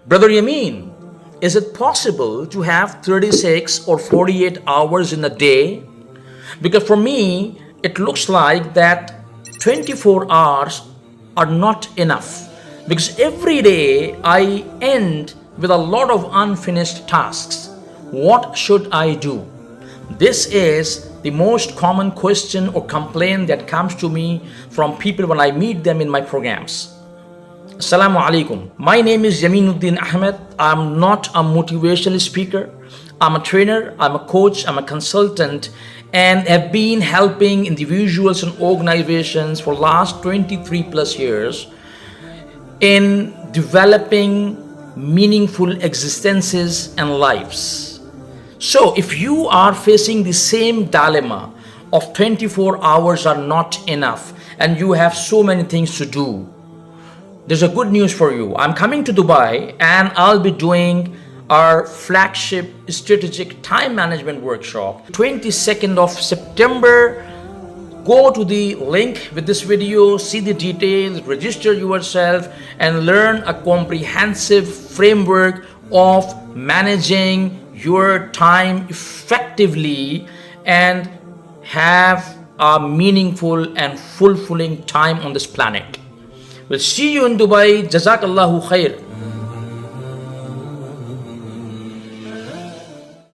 Brother Yamin, is it possible to have 36 or 48 hours in a day? Because for me, it looks like that 24 hours are not enough. Because every day I end with a lot of unfinished tasks. What should I do? This is the most common question or complaint that comes to me from people when I meet them in my programs. Assalamu alaikum. My name is Yaminuddin Ahmed. I'm not a motivational speaker. I'm a trainer, I'm a coach, I'm a consultant, and have been helping individuals and organizations for last 23 plus years in developing meaningful existences and lives. So if you are facing the same dilemma of 24 hours are not enough and you have so many things to do, there's a good news for you. I'm coming to Dubai and I'll be doing our flagship strategic time management workshop 22nd of September. Go to the link with this video, see the details, register yourself and learn a comprehensive framework of managing your time effectively and have a meaningful and fulfilling time on this planet. We'll see you in Dubai. Jazakallahu khair.